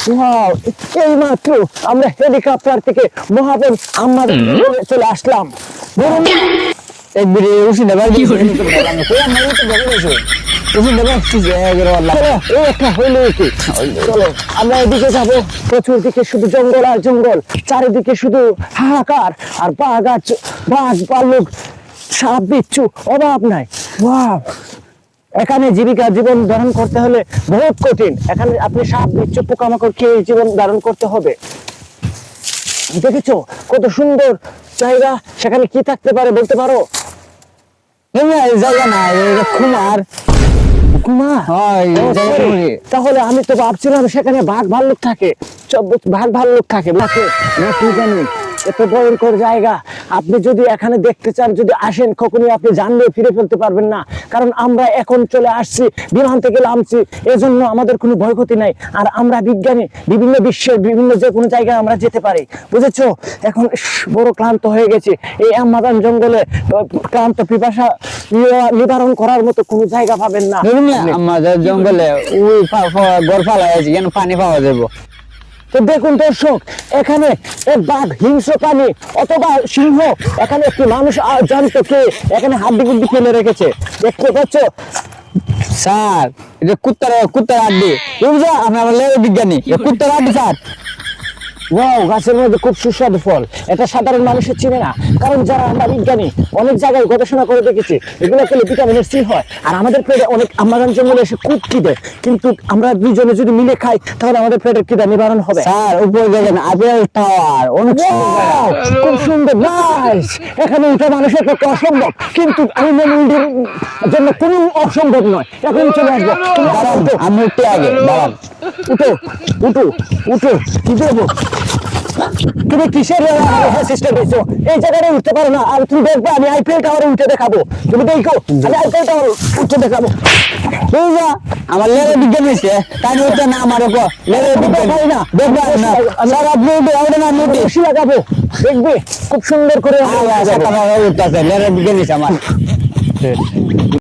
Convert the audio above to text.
Wow, এই মাত্র আমরা হেলিকপ্টার থেকে মহাবন আমাদের চলে আসলাম। বলুন একবারে উঠি না ভাই কি করে কই আমার তো বড় হইছে উঠি না ভাই কি এগরে আল্লাহ চলো, এই একটা হইলো কি, চলো আমরা এদিকে যাবো। প্রচুর দিকে শুধু জঙ্গল আর জঙ্গল, চারিদিকে শুধু হাহাকার আর বাঘ আর বাঘ ভাল্লুক সাপ বিচ্ছু অভাব নাই। ওয়াও, এখানে জীবিকা জীবন ধারণ করতে হলে বহুত কঠিন। এখানে আপনি সাপ বিচ্ছু পোকামাকড় খেয়ে জীবন ধারণ করতে হবে। দেখেছো কত সুন্দর জায়গা, সেখানে কি থাকতে পারে বলতে পারো? এই জায়গা না এটা কুমার কুমা, হয় তাহলে আমি তো ভাবছিলাম সেখানে বাঘ ভাল্লুক থাকে, বাঘ ভাল্লুক থাকে নাকি না কি জানি। এত ভয়ঙ্কর জায়গা, আপনি যদি এখানে দেখতে চান, যদি আসেন কখনই আপনি জানলে ফিরে ফেলতে পারবেন না। কারণ আমরা এখন চলে আসছি, বিমান থেকে নামছি, এজন্য আমাদের কোনো ভয়ক্ষতি নাই। আর আমরা বিজ্ঞানী, বিভিন্ন বিশ্বের বিভিন্ন যে কোনো জায়গায় আমরা যেতে পারি, বুঝেছো? এখন বড় ক্লান্ত হয়ে গেছি এই আমাজন জঙ্গলে। ক্লান্ত পিপাসা নিবারণ করার মতো কোনো জায়গা পাবেন না। আমাদের জঙ্গলে ওই গড় ফালা আছে কেন পানি পাওয়া যাবো। তো দেখুন দর্শক, এখানে এক বাঘ, হিংস্র প্রাণী অথবা সিংহ, এখানে একটি মানুষ জন্তুকে এখানে হাড্ডি গুড্ডি ফেলে রেখেছে, দেখতে পাচ্ছ? স্যার এটা কুত্তার আড্ডি বুঝা আমরা বিজ্ঞানী কুত্তার আড্ডি স্যার। ওয়াও, গাছের মধ্যে খুব সুস্বাদু ফল। এটা সাধারণ মানুষের চিনে না, কারণ যারা আমরা বিজ্ঞানী অনেক জায়গায় গবেষণা করে দেখেছি এগুলো খেলে ভিটামিনের সি হয়। আর আমাদের পেটে অনেক আমাজন জঙ্গলে এসে খুব খিদে, কিন্তু আমরা দুজনে যদি মিলে খাই তাহলে আমাদের পেটের খিদা নিবারণ হবে। স্যার উপরে দেখেন আপেল টাওয়ার অনেক Wow, খুব সুন্দর, নাইস। এখানে উঠে মানুষের পক্ষে অসম্ভব, কিন্তু অ্যানিমেলের জন্য কোনো অসম্ভব নয়। এখন চলে আসবো, তুমি দাঁড়াও তো। আমি একটু আগে দাঁড়ান। উঠো উঠো উঠো, কি দেবো? তুমি কিসের সিস্টেম দিচ্ছ? এই জায়গায় উঠতে পারো না। আর তুমি দেখবে আমি আইপিএল টাওয়ারে উঠে দেখাবো। তুমি দেখো আমি আইপিএল টাওয়ারে উঠে দেখাবো। বুঝা আমার লেরে বিজ্ঞানী হয়েছে তাই হচ্ছে না আমার উপর লেরে বিজ্ঞানী না দেখবেন না স্যার আপনি আমি বেশি লাগাবো, দেখবে খুব সুন্দর করে উঠতেছে লেরে বিজ্ঞানী আমার